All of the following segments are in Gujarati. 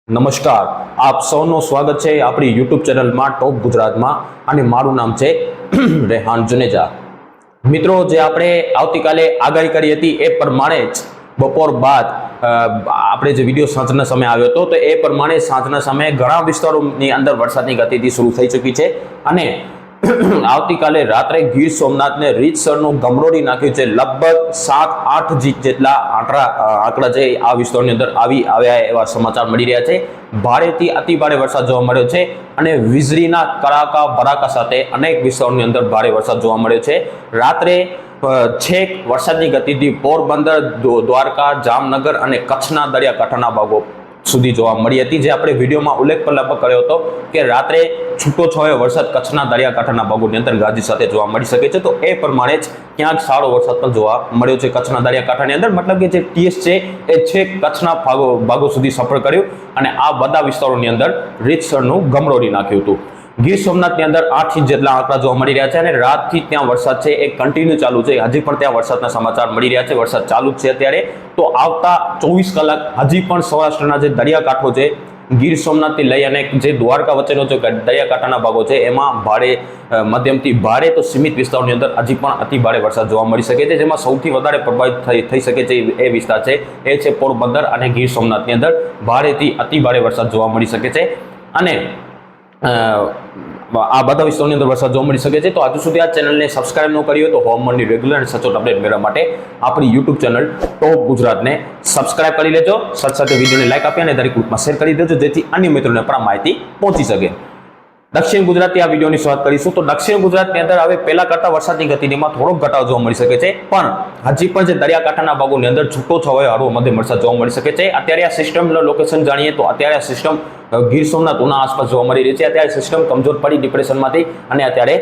નમસ્કાર, આપ સૌનું સ્વાગત છે આપણી યુટ્યુબ ચેનલમાં ટોપ ગુજરાતમાં અને મારું નામ છે રેહાન જુનેજા। મિત્રો, જે આપણે આવતીકાલે આગાહી કરી હતી એ પ્રમાણે જ બપોર બાદ આપણે જે વિડીયો સાંજના સમયે આવ્યો હતો તો એ પ્રમાણે સાંજના સમયે ઘણા વિસ્તારોની અંદર વરસાદની ગતિવિધિ શરૂ થઈ ચૂકી છે અને આવતીકાલે રાત્રે ગીર સોમનાથને રીતસરનું ગમરોડી નાખ્યું છે। લગભગ 7-8 જેટલા આંકડા છે આ વિસ્તારની અંદર આવ્યા એવા સમાચાર મળી રહ્યા છે। ભારેથી અતિ ભારે વરસાદ જોવા મળ્યો છે અને વીજળીના કડાકા ભડાકા સાથે અનેક વિસ્તારોની અંદર ભારે વરસાદ જોવા મળ્યો છે। રાત્રે છેક વરસાદની ગતિવિધિ પોરબંદર, દ્વારકા, જામનગર અને કચ્છના દરિયાકાંઠાના ભાગો સુધી જોવા મળી હતી, જે આપણે વિડીયોમાં ઉલ્લેખ પણ કર્યો હતો કે રાત્રે છૂટો છવાયો વરસાદ કચ્છના દરિયાકાંઠાના ભાગોની અંદર ગાજી સાથે જોવા મળી શકે છે। તો એ પ્રમાણે જ ક્યાંક સારો વરસાદ પણ જોવા મળ્યો છે કચ્છના દરિયાકાંઠાની અંદર, મતલબ કે જે ટીએસ છે એ છેક કચ્છના ભાગો સુધી સફર કર્યું અને આ બધા વિસ્તારોની અંદર રીતસરનું ગમરોડી નાખ્યું હતું। ગીર સોમનાથની અંદર 8 ઇંચ જેટલા આંકડા જોવા મળી રહ્યા છે અને રાતથી ત્યાં વરસાદ છે એ કન્ટિન્યુ ચાલુ છે। હજી પણ ત્યાં વરસાદના સમાચાર મળી રહ્યા છે, વરસાદ ચાલુ જ છે અત્યારે। તો આવતા 24 કલાક હજી પણ સૌરાષ્ટ્રના જે દરિયાકાંઠો છે ગીર સોમનાથથી લઈ અને જે દ્વારકા વચ્ચેનો જે દરિયાકાંઠાના ભાગો છે એમાં ભારે મધ્યમથી ભારે તો સીમિત વિસ્તારોની અંદર હજી પણ અતિ ભારે વરસાદ જોવા મળી શકે છે, જેમાં સૌથી વધારે પ્રભાવિત થઈ શકે છે એ વિસ્તાર છે એ છે પોરબંદર અને ગીર સોમનાથની અંદર ભારેથી અતિ ભારે વરસાદ જોવા મળી શકે છે અને આ બધા વિસ્તારોની અંદર વરસાદ જોવા મળી શકે છે। તો હજુ સુધી આ ચેનલને સબસ્ક્રાઇબ ન કરી હોય તો હવામાનની રેગ્યુલર અને સચોટ અપડેટ મેળવવા માટે આપણી યુટ્યુબ ચેનલ ટોપ ગુજરાતને સબસ્ક્રાઇબ કરી લેજો, સાથે સાથે વિડીયોને લાઈક આપી અને દરેક ગ્રુપમાં શેર કરી દેજો, જેથી અન્ય મિત્રોને પણ માહિતી પહોંચી શકે। દક્ષિણ ગુજરાતથી આ વિડીયોની શરૂઆત કરીશું। તો દક્ષિણ ગુજરાતની અંદર હવે પહેલા કરતા વરસાદની ગતિમાં થોડોક ઘટાડો જોવા મળી શકે છે, પણ હજી પણ જે દરિયાકાંઠાના ભાગોની અંદર છૂટો છવાયો હળવો મધ્યમ વરસાદ જોવા મળી શકે છે। અત્યારે આ સિસ્ટમનું લોકેશન જાણીએ તો અત્યારે આ સિસ્ટમ ગીર સોમનાથ ઉના આસપાસ જોવા મળી રહી છે। અત્યારે સિસ્ટમ કમજોર પડી ડિપ્રેશનમાંથી અને અત્યારે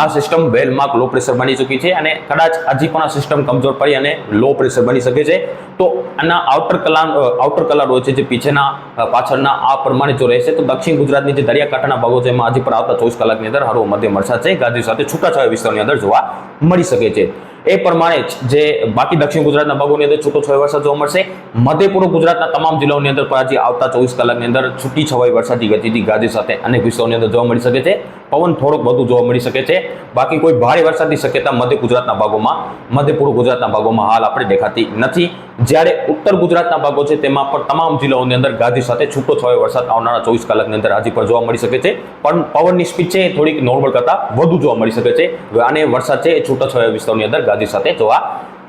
આ સિસ્ટમ વેલ માર્ક લો પ્રેશર બની ચૂકી છે અને કદાચ હજી પણ આ સિસ્ટમ કમજોર પડી અને લો પ્રેશર બની શકે છે। તો આના આઉટર કલર હોય છે જે પીછેના પાછળના આ પ્રમાણે જો રહેશે તો દક્ષિણ ગુજરાતની જે દરિયાકાંઠાના ભાગો છે એમાં હજી પણ આવતા 24 કલાકની અંદર હળવો મધ્યમ વરસાદ છે ગાજવી સાથે છૂટાછવાયા વિસ્તારની અંદર જોવા મળી શકે છે। એ પ્રમાણે જ જે બાકી દક્ષિણ ગુજરાતના ભાગોની અંદર છૂટો છવાયો વરસાદ જોવા મળશે। મધ્ય પૂર્વ ગુજરાતના તમામ જિલ્લાઓની અંદર પણ હજી આવતા 24 કલાકની અંદર છૂટી છવાઈ વરસાદી ગતિથી ગાજવી સાથે અનેક વિસ્તારોની અંદર જોવા મળી શકે છે। પવન થોડોક વધુ જોવા મળી શકે છે, બાકી કોઈ ભારે વરસાદની શક્યતા મધ્ય પૂર્વ ગુજરાતના ભાગોમાં હાલ આપણે દેખાતી નથી। જ્યારે ઉત્તર ગુજરાતના ભાગો છે તેમાં પણ તમામ જિલ્લાઓની અંદર ગાજવી સાથે છૂટો છવાયો વરસાદ આવનારા 24 કલાકની અંદર હજી પણ જોવા મળી શકે છે, પણ પવનની સ્પીડ છે એ થોડીક નોર્મલ કરતાં વધુ જોવા મળી શકે છે અને વરસાદ છે એ છૂટા છવાયા વિસ્તારોની અંદર ગાજવી સાથે જોવા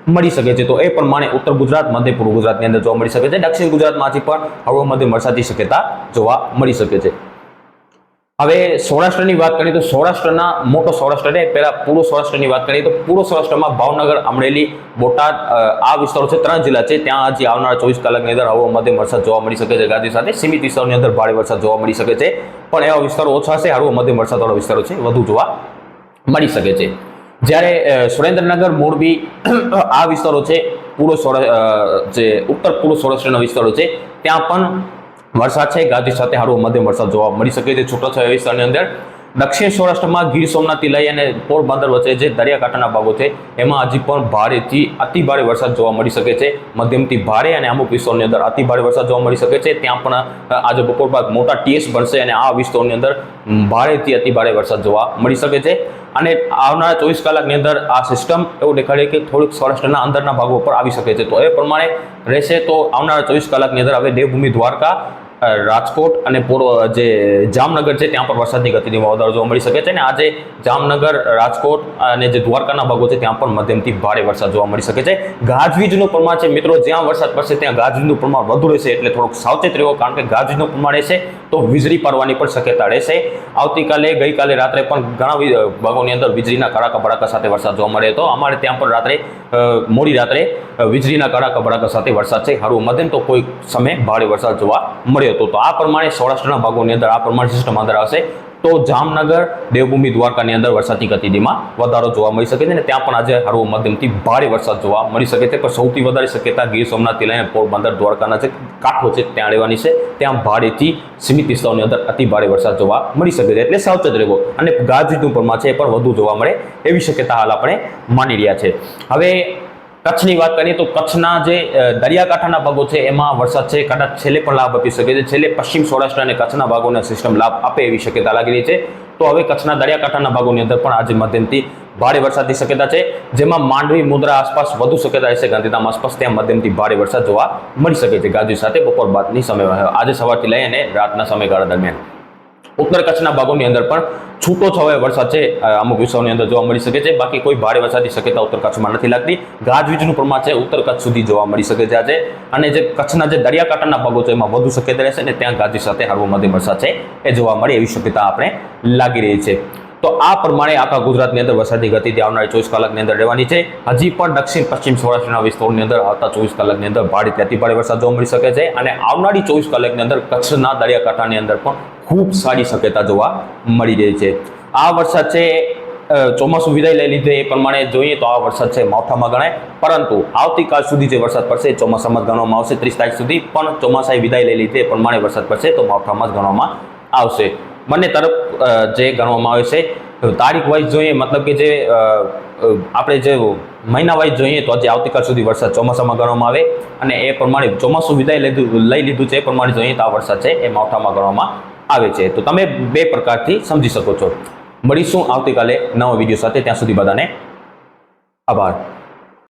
મળી શકે છે। તો એ પ્રમાણે ઉત્તર ગુજરાત, મધ્ય પૂર્વ ગુજરાતની અંદર જોવા મળી શકે છે। દક્ષિણ ગુજરાતમાં હજી પણ હળવો મધ્યમ વરસાદની શક્યતા જોવા મળી શકે છે। હવે સૌરાષ્ટ્રની વાત કરીએ તો સૌરાષ્ટ્રના મોટો સૌરાષ્ટ્ર છે, પહેલા પૂર્વ સૌરાષ્ટ્રની વાત કરીએ તો પૂર્વ સૌરાષ્ટ્રમાં ભાવનગર, અમરેલી, બોટાદ આ વિસ્તારો છે, 3 જિલ્લા છે, ત્યાં હજી આવનારા 24 કલાકની અંદર હળવો મધ્યમ વરસાદ જોવા મળી શકે છે ગાજવી સાથે। સીમિત વિસ્તારોની અંદર ભારે વરસાદ જોવા મળી શકે છે, પણ એવા વિસ્તારો ઓછા છે, હળવો મધ્યમ વરસાદવાળા વિસ્તારો છે વધુ જોવા મળી શકે છે। જ્યારે સુરેન્દ્રનગર, મોરબી આ વિસ્તારો છે જે ઉત્તર પૂર્વ સૌરાષ્ટ્રના વિસ્તારો છે ત્યાં પણ વરસાદ છે ગાજવી સાથે હળવો મધ્યમ વરસાદ જોવા મળી શકે છે છૂટાછવાયા વિસ્તારની અંદર। દક્ષિણ સૌરાષ્ટ્રમાં ગીર સોમનાથથી લઈ અને પોરબંદર વચ્ચે જે દરિયાકાંઠાના ભાગો છે એમાં હજી પણ ભારેથી અતિ ભારે વરસાદ જોવા મળી શકે છે, મધ્યમથી ભારે અને અમુક વિસ્તારોની અંદર અતિ ભારે વરસાદ જોવા મળી શકે છે। ત્યાં પણ આજે બપોર બાદ મોટા ટીએસ બનશે અને આ વિસ્તારોની અંદર ભારેથી અતિ ભારે વરસાદ જોવા મળી શકે છે અને આવનારા 24 કલાકની અંદર આ સિસ્ટમ એવું દેખાડે કે થોડીક સૌરાષ્ટ્રના અંદરના ભાગો પર આવી શકે છે। તો એ પ્રમાણે રહેશે તો આવનારા 24 કલાકની અંદર હવે દેવભૂમિ દ્વારકા, રાજકોટ અને જે જામનગર છે ત્યાં પણ વરસાદની ગતિમાં વધારો જોવા મળી શકે છે અને આજે જામનગર, રાજકોટ અને જે દ્વારકાના ભાગો છે ત્યાં પણ મધ્યમથી ભારે વરસાદ જોવા મળી શકે છે। ગાજવીજનું પ્રમાણ છે મિત્રો, જ્યાં વરસાદ પડશે ત્યાં ગાજવીજનું પ્રમાણ વધુ રહેશે, એટલે થોડુંક સાવચેત રહેવો, કારણ કે ગાજવીજનું પ્રમાણ રહેશે તો વીજળી પડવાની પણ શક્યતા રહેશે। આવતીકાલે ગઈકાલે રાત્રે પણ ઘણા ભાગોની અંદર વીજળીના કડાકા ભડાકા સાથે વરસાદ જોવા મળે તો અમારે ત્યાં પણ મોડી રાત્રે વીજળીના કડાકા ભડાકા સાથે વરસાદ છે હળવો મધ્યમ તો કોઈ સમયે ભારે વરસાદ જોવા મળ્યો હતો। તો આ પ્રમાણે સૌરાષ્ટ્રના ભાગોની અંદર આ પ્રમાણે સિસ્ટમ અંદર આવશે તો જામનગર, દેવભૂમિ દ્વારકાની અંદર વરસાદની ગતિમાં વધારો જોવા મળી શકે છે અને ત્યાં પણ આજે હળવો મધ્યમથી ભારે વરસાદ જોવા મળી શકે છે, પણ સૌથી વધારે શક્યતા ગીર સોમનાથથી લઈને પોરબંદર, દ્વારકાના જે કાંઠો છે ત્યાં રહેવાની છે, ત્યાં ભારેથી સીમિત વિસ્તારોની અંદર અતિ ભારે વરસાદ જોવા મળી શકે છે, એટલે સાવચેત રહેવો અને ગાજવીજનું પ્રમાણ છે એ પણ વધુ જોવા મળે એવી શક્યતા હાલ આપણે માની રહ્યા છે। હવે કચ્છની વાત કરીએ તો કચ્છના જે દરિયાકાંઠાના ભાગો છે એમાં વરસાદ છે કદાચ છેલ્લે પણ લાભ આપી શકે છે. છેલ્લે પશ્ચિમ સૌરાષ્ટ્ર અને કચ્છના ભાગોને સિસ્ટમ લાભ આપે એવી શક્યતા લાગી રહી છે. તો હવે કચ્છના દરિયાકાંઠાના ભાગોની અંદર પણ આજે મધ્યમથી ભારે વરસાદની શક્યતા છે, જેમાં માંડવી, મુદ્રા આસપાસ વધુ શક્યતા રહેશે. ગાંધીધામ આસપાસ ત્યાં મધ્યમથી ભારે વરસાદ જોવા મળી શકે છે ગાજવીજ સાથે બપોર બાદની સમયમાં, આજે સવારથી લઈ અને રાતના સમયગાળા દરમિયાન. ઉત્તર કચ્છના ભાગોની અંદર પણ છૂટો છવાયો વરસાદ છે અમુક વિસ્તારોની અંદર જોવા મળી શકે છે. બાકી કોઈ ભારે વરસાદની શક્યતા ઉત્તર કચ્છમાં નથી લાગતી. ગાજવીજનું પ્રમાણ છે ઉત્તર કચ્છ સુધી જોવા મળી શકે છે આજે. અને જે કચ્છના જે દરિયાકાંઠાના ભાગો છે એમાં વધુ શક્યતા રહેશે અને ત્યાં ગાજવીજ સાથે હળવો મધ્યમ વરસાદ છે એ જોવા મળે એવી શક્યતા આપણે લાગી રહી છે. તો આ પ્રમાણે આખા ગુજરાતની અંદર વરસાદની ગતિ આવનારી 24 કલાકની અંદર રહેવાની છે. હજી પણ દક્ષિણ પશ્ચિમ સૌરાષ્ટ્રના વિસ્તારોની અંદર આવતા 24 કલાકની અંદર ભારેથી અતિભારે વરસાદ જોવા મળી શકે છે. અને આવનારી 24 કલાકની અંદર કચ્છના દરિયાકાંઠાની અંદર પણ ખૂબ સારી શક્યતા જોવા મળી રહી છે. આ વરસાદ છે ચોમાસું વિદાય લઈ લીધે એ પ્રમાણે જોઈએ તો આ વરસાદ છે માવઠામાં ગણાય, પરંતુ આવતીકાલ સુધી જે વરસાદ પડશે એ ચોમાસામાં જ ગણવામાં આવશે. 30 તારીખ સુધી પણ ચોમાસાએ વિદાય લઈ લીધે એ પ્રમાણે વરસાદ પડશે તો માવઠામાં જ ગણવામાં આવશે. બંને તરફ જે ગણવામાં આવે છે તારીખ વાઇઝ જોઈએ, મતલબ કે જે આપણે જે મહિના વાઇઝ જોઈએ તો આજે આવતીકાલ સુધી વરસાદ ચોમાસામાં ગણવામાં આવે અને એ પ્રમાણે ચોમાસું વિદાય લઈ લીધું છે એ પ્રમાણે જોઈએ તો આ વરસાદ છે એ માવઠામાં ગણવામાં આવે છે. તો તમે બે પ્રકારથી સમજી શકો છો. મળીશું આવતીકાલે નવા વિડીયો સાથે. ત્યાં સુધી બધાને આભાર.